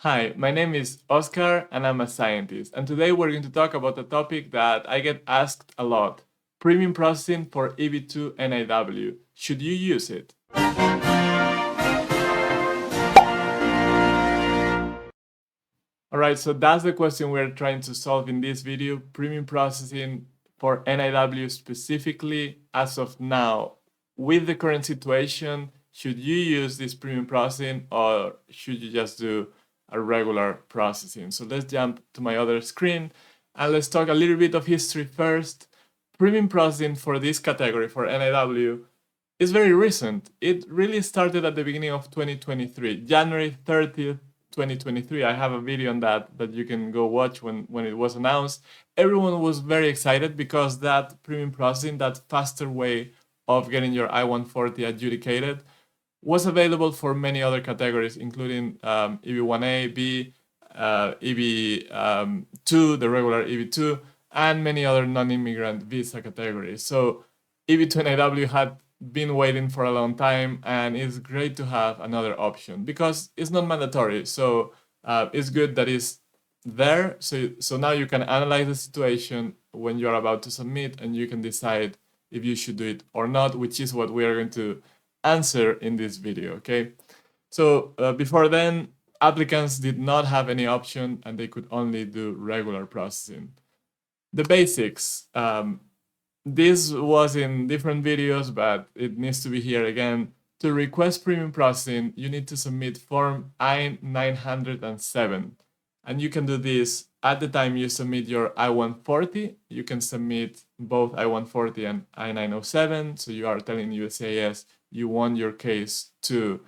Hi, my name is Oscar and I'm a scientist. And today we're going to talk about a topic that I get asked a lot: premium processing for EB2 NIW. Should you use it? Alright, so that's the question we're trying to solve in this video. Premium processing for NIW specifically as of now. With the current situation, should you use this premium processing or should you just do a regular processing? So let's jump to my other screen and let's talk a little bit of history first. Premium processing for this category, for NIW, is very recent. It really started at the beginning of 2023, January 30th, 2023. I have a video on that you can go watch when it was announced. Everyone was very excited because that premium processing, that faster way of getting your I-140 adjudicated, was available for many other categories, including EB1A, B, EB2, the regular EB2, and many other non-immigrant visa categories. So EB2 NIW had been waiting for a long time, and it's great to have another option because it's not mandatory. So it's good that it's there. So now you can analyze the situation when you're about to submit, and you can decide if you should do it or not, which is what we are going to answer in this video, okay? So before then, applicants did not have any option and they could only do regular processing. The basics. This was in different videos, but it needs to be here again. To request premium processing, you need to submit form I-907. And you can do this at the time you submit your I-140. You can submit both I-140 and I-907. So you are telling USCIS you want your case to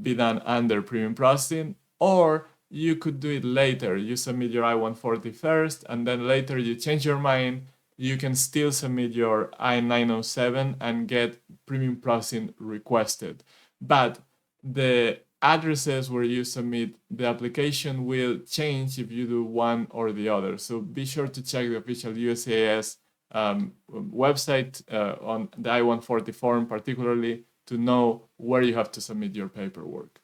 be done under premium processing, or you could do it later. You submit your I-140 first, and then later you change your mind. You can still submit your I-907 and get premium processing requested. But the addresses where you submit the application will change if you do one or the other. So be sure to check the official USCIS website on the I-140 form particularly to know where you have to submit your paperwork.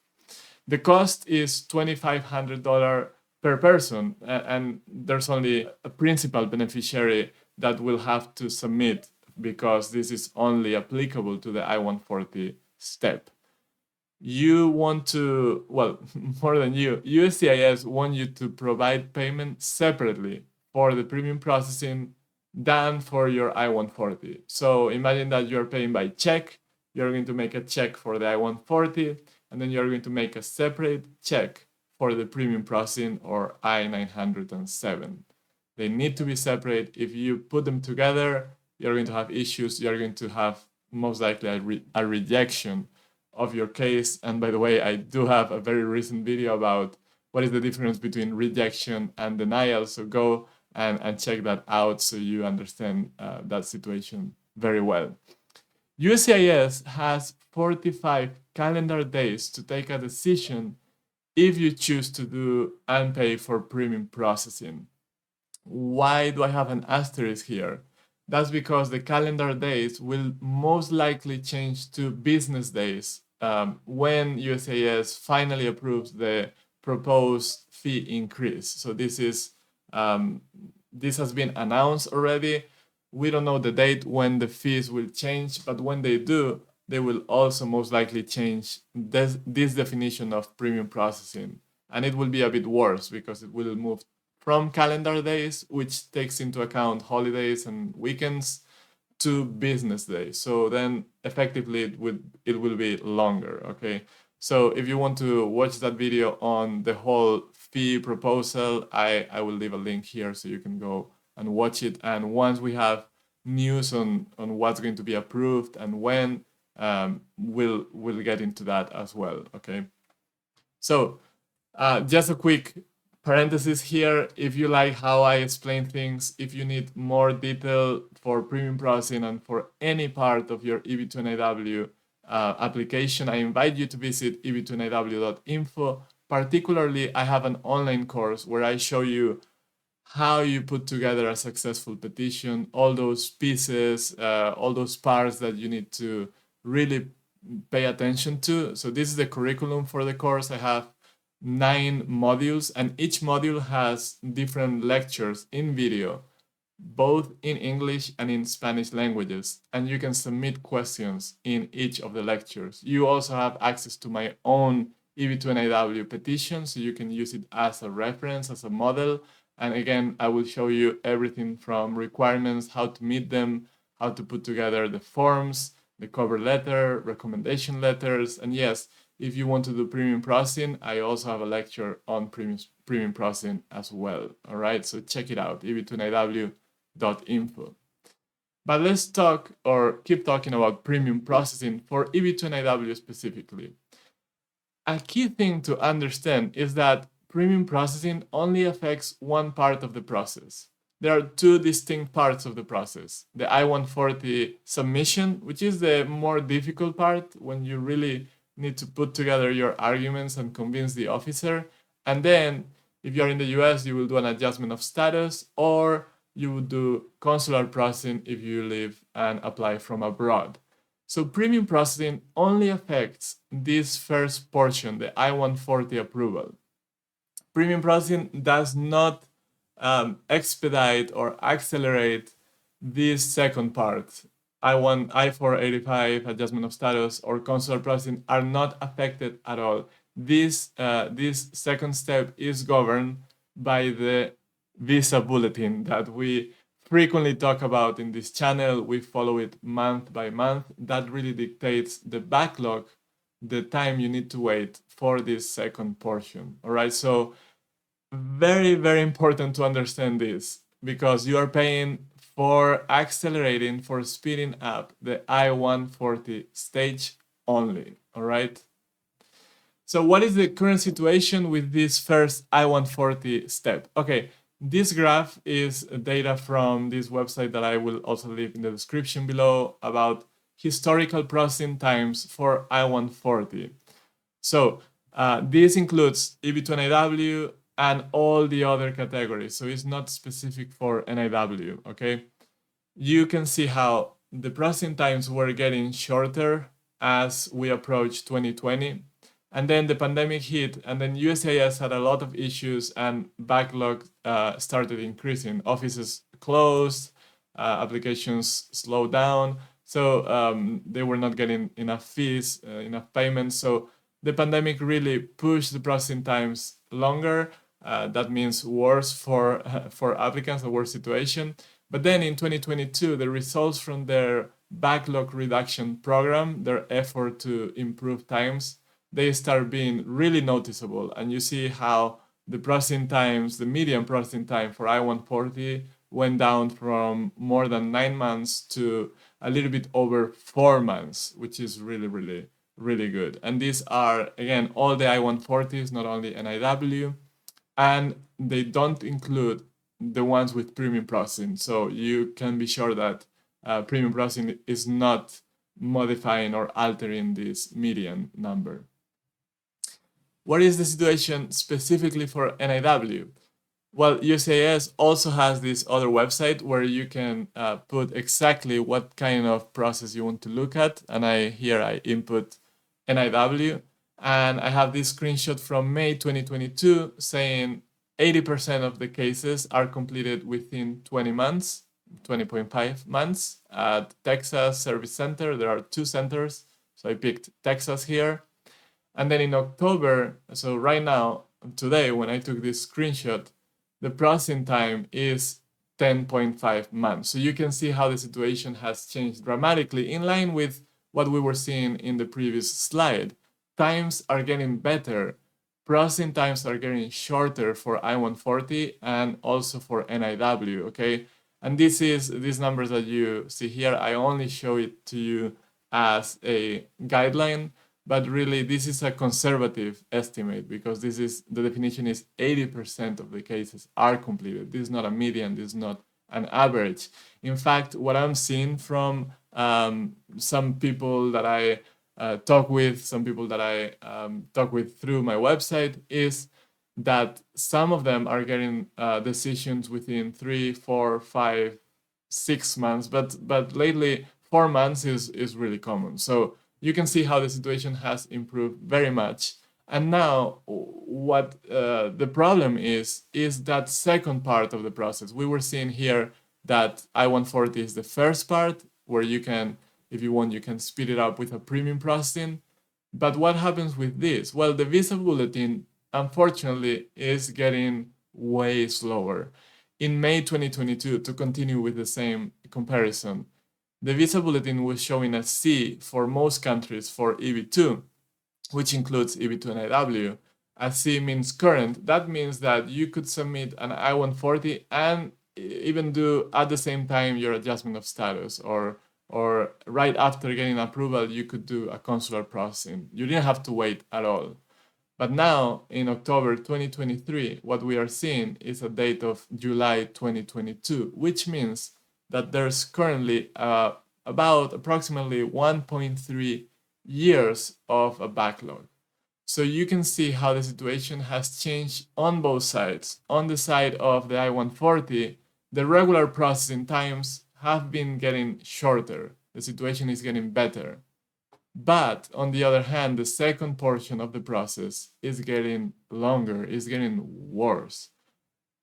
The cost is $2,500 per person, and there's only a principal beneficiary that will have to submit because this is only applicable to the I-140 step. You want to, well, more than you, USCIS want you to provide payment separately for the premium processing than for your I-140. So imagine that you're paying by check. You're going to make a check for the I-140, and then you're going to make a separate check for the premium processing or I-907. They need to be separate. If you put them together, you're going to have issues. You're going to have most likely a rejection of your case. And by the way, I do have a very recent video about what is the difference between rejection and denial. So go and check that out so you understand that situation very well. USCIS has 45 calendar days to take a decision if you choose to do and pay for premium processing. Why do I have an asterisk here? That's because the calendar days will most likely change to business days when USCIS finally approves the proposed fee increase. So this has been announced already. We don't know the date when the fees will change, but when they do, they will also most likely change this definition of premium processing. And it will be a bit worse because it will move from calendar days, which takes into account holidays and weekends, to business days. So then effectively it will be longer, okay? So if you want to watch that video on the whole fee proposal, I will leave a link here so you can go and watch it. And once we have news on what's going to be approved and when, we'll get into that as well, okay? So just a quick parenthesis here. If you like how I explain things, if you need more detail for premium processing and for any part of your EB2 NIW application, I invite you to visit eb2niw.info. Particularly, I have an online course where I show you how you put together a successful petition, all those pieces, all those parts that you need to really pay attention to. So this is the curriculum for the course. I have 9 modules, and each module has different lectures in video, both in English and in Spanish languages, and you can submit questions in each of the lectures. You also have access to my own EB2 NIW petition, so you can use it as a reference, as a model. And again, I will show you everything from requirements, how to meet them, how to put together the forms, the cover letter, recommendation letters, and yes, if you want to do premium processing, I also have a lecture on premium processing as well. All right, so check it out, eb2niw.info. But let's talk or keep talking about premium processing for EB2 NIW specifically. A key thing to understand is that premium processing only affects one part of the process. There are two distinct parts of the process. The I-140 submission, which is the more difficult part when you really need to put together your arguments and convince the officer. And then if you're in the US, you will do an adjustment of status, or you would do consular processing if you live and apply from abroad. So premium processing only affects this first portion, the I-140 approval. Premium processing does not expedite or accelerate this second part. I-485, adjustment of status, or consular processing are not affected at all. This second step is governed by the visa bulletin that we frequently talk about in this channel. We follow it month by month. That really dictates the backlog, the time you need to wait for this second portion. All right, so very, very important to understand this, because you are paying for accelerating, for speeding up the I-140 stage only. All right. So what is the current situation with this first I-140 step? Okay, this graph is data from this website that I will also leave in the description below about historical processing times for I-140. So this includes EB2 NIW and all the other categories. So it's not specific for NIW, okay? You can see how the processing times were getting shorter as we approach 2020. And then the pandemic hit, and then USCIS had a lot of issues, and backlog started increasing. Offices closed, applications slowed down, so they were not getting enough fees, enough payments. So the pandemic really pushed the processing times longer. That means worse for applicants, a worse situation. But then in 2022, the results from their backlog reduction program, their effort to improve times, they start being really noticeable. And you see how the processing times, the median processing time for I-140 went down from more than 9 months to a little bit over 4 months, which is really, really, really good. And these are, again, all the I-140s, not only NIW, and they don't include the ones with premium processing. So you can be sure that premium processing is not modifying or altering this median number. What is the situation specifically for NIW? Well, USCIS also has this other website where you can put exactly what kind of process you want to look at. And here I input NIW, and I have this screenshot from May 2022 saying 80% of the cases are completed within 20 months, 20.5 months at Texas Service Center. There are 2 centers, so I picked Texas here. And then in October, so right now, today, when I took this screenshot, the processing time is 10.5 months. So you can see how the situation has changed dramatically in line with what we were seeing in the previous slide. Times are getting better. Processing times are getting shorter for I-140 and also for NIW, okay? And these numbers that you see here, I only show it to you as a guideline, but really this is a conservative estimate, because the definition is 80% of the cases are completed. This is not a median, this is not an average. In fact, what I'm seeing from some people that I talk with, some people that I talk with through my website, is that some of them are getting decisions within 3, 4, 5, 6 months, but lately 4 months is really common. So you can see how the situation has improved very much. And now what the problem is that second part of the process. We were seeing here that I-140 is the first part where you can, if you want, you can speed it up with a premium processing. But what happens with this? Well, the visa bulletin, unfortunately, is getting way slower. In May 2022, to continue with the same comparison, the visa bulletin was showing a C for most countries for EB2, which includes EB2 NIW. A C means current. That means that you could submit an I-140 and even do at the same time your adjustment of status, or right after getting approval, you could do a consular processing. You didn't have to wait at all. But now, in October 2023, what we are seeing is a date of July 2022, which means that there's currently about approximately 1.3 years of a backlog. So you can see how the situation has changed on both sides. On the side of the I-140, the regular processing times have been getting shorter. The situation is getting better. But on the other hand, the second portion of the process is getting longer, is getting worse.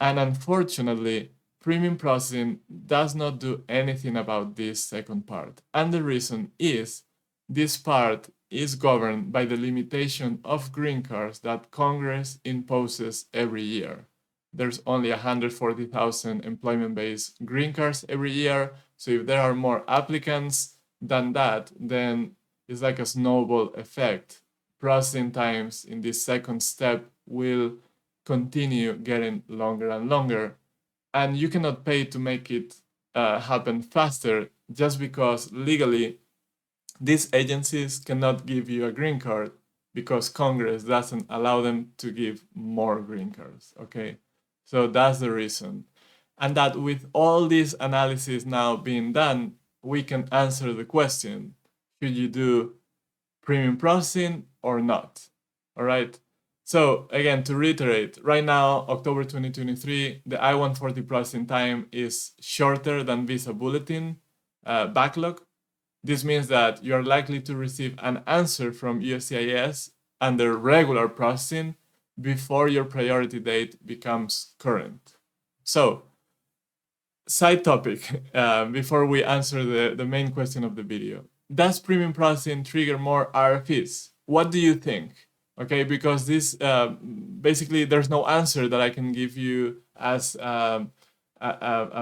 And unfortunately, premium processing does not do anything about this second part. And the reason is this part is governed by the limitation of green cards that Congress imposes every year. There's only 140,000 employment-based green cards every year. So if there are more applicants than that, then it's like a snowball effect. Processing times in this second step will continue getting longer and longer. And you cannot pay to make it happen faster just because legally these agencies cannot give you a green card because Congress doesn't allow them to give more green cards, okay? So that's the reason. And that with all this analysis now being done, we can answer the question, should you do premium processing or not? All right. So again, to reiterate, right now, October 2023, the I-140 processing time is shorter than visa bulletin backlog. This means that you are likely to receive an answer from USCIS under regular processing before your priority date becomes current. So, side topic, before we answer the main question of the video. Does premium processing trigger more RFEs? What do you think? Okay, because this, basically there's no answer that I can give you as a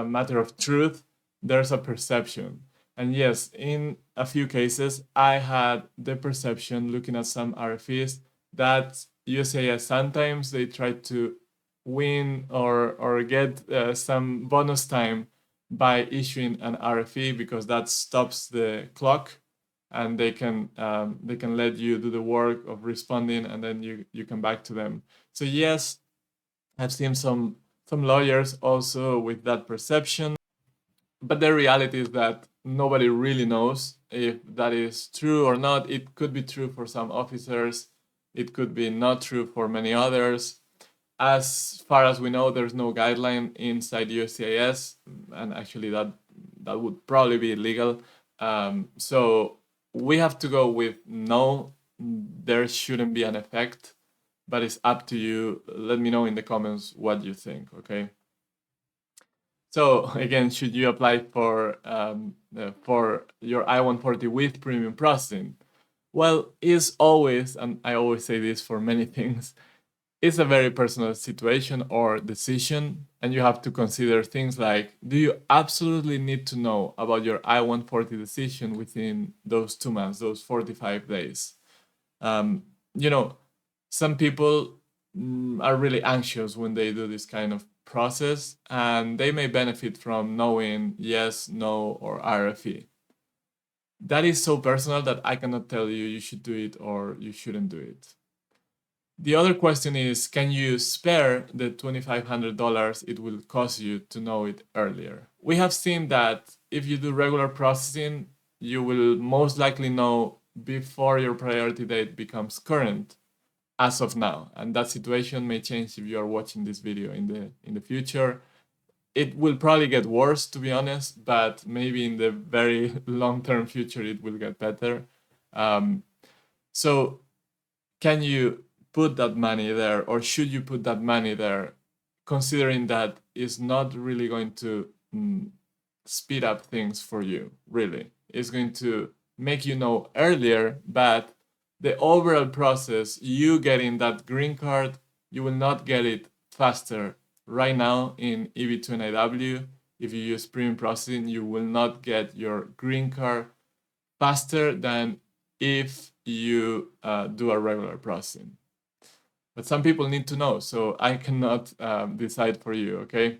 matter of truth. There's a perception. And yes, in a few cases, I had the perception looking at some RFEs that USCIS sometimes they try to win or get some bonus time by issuing an RFE because that stops the clock, and they can let you do the work of responding, and then you come back to them. So yes, I've seen some lawyers also with that perception, but the reality is that nobody really knows if that is true or not. It could be true for some officers, it could be not true for many others. As far as we know, there's no guideline inside USCIS, and actually that would probably be illegal. So we have to go with no, there shouldn't be an effect, but it's up to you. Let me know in the comments what you think, okay? So again, should you apply for your I-140 with premium processing? Well, it's always, and I always say this for many things, it's a very personal situation or decision, and you have to consider things like, do you absolutely need to know about your I-140 decision within those 2 months, those 45 days? You know, some people are really anxious when they do this kind of process, and they may benefit from knowing yes, no, or RFE. That is so personal that I cannot tell you you should do it or you shouldn't do it. The other question is, can you spare the $2,500 it will cost you to know it earlier? We have seen that if you do regular processing, you will most likely know before your priority date becomes current as of now. And that situation may change if you are watching this video in the future. It will probably get worse, to be honest, but maybe in the very long-term future, it will get better. So can you put that money there, or should you put that money there, considering that it's not really going to speed up things for you, really. It's going to make you know earlier, but the overall process, you getting that green card, you will not get it faster. Right now in EB2 NIW, if you use premium processing, you will not get your green card faster than if you do a regular processing. But some people need to know, so I cannot decide for you, okay?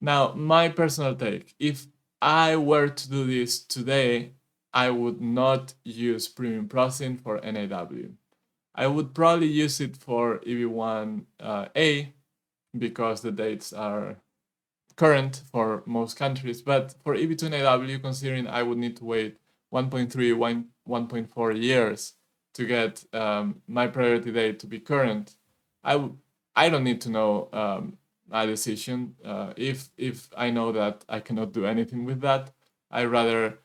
Now, my personal take, if I were to do this today, I would not use premium processing for NIW. I would probably use it for EB1 A because the dates are current for most countries, but for EB2 NIW, considering I would need to wait 1.3, 1.4 years to get my priority date to be current, I don't need to know a decision. If I know that I cannot do anything with that, I rather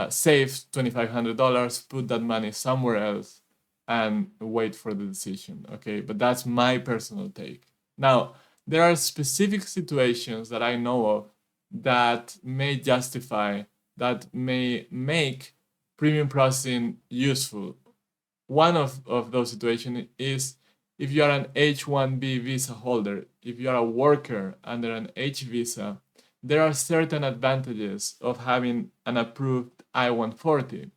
save $2,500, put that money somewhere else, and wait for the decision. Okay, but that's my personal take. Now, there are specific situations that I know of that may justify, that may make premium processing useful. One of those situations is if you are an H-1B visa holder, if you are a worker under an H visa, there are certain advantages of having an approved I-140.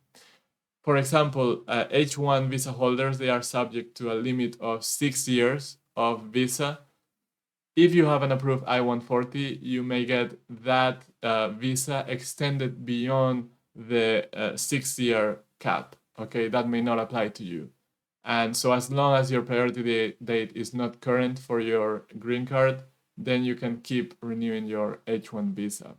For example, H-1 visa holders, they are subject to a limit of 6 years of visa. If you have an approved I-140, you may get that visa extended beyond the 6-year cap. Okay, that may not apply to you. And so as long as your priority date is not current for your green card, then you can keep renewing your H-1 visa.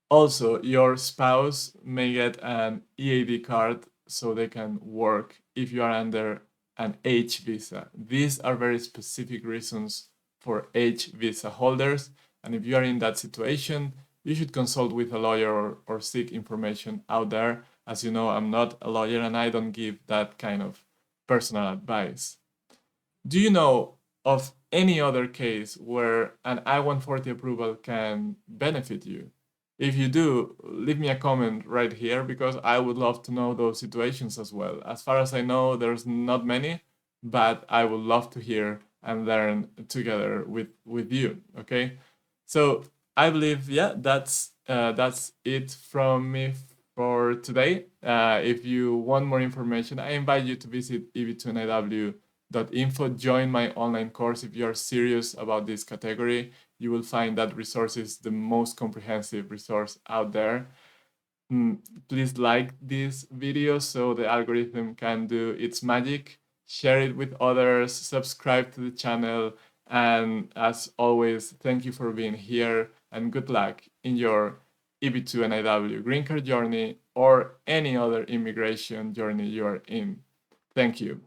Also, your spouse may get an EAD card so they can work if you are under an H visa. These are very specific reasons for H visa holders. And if you are in that situation, you should consult with a lawyer or seek information out there. As you know, I'm not a lawyer and I don't give that kind of personal advice. Do you know of any other case where an I-140 approval can benefit you? If you do, leave me a comment right here because I would love to know those situations as well. As far as I know, there's not many, but I would love to hear and learn together with you, okay? So I believe, yeah, that's it from me for today. If you want more information, I invite you to visit EB2NIW.info. Join my online course if you are serious about this category. You will find that resource is the most comprehensive resource out there. Please like this video so the algorithm can do its magic. Share it with others, subscribe to the channel, and as always, thank you for being here and good luck in your EB2 NIW green card journey or any other immigration journey you are in. Thank you.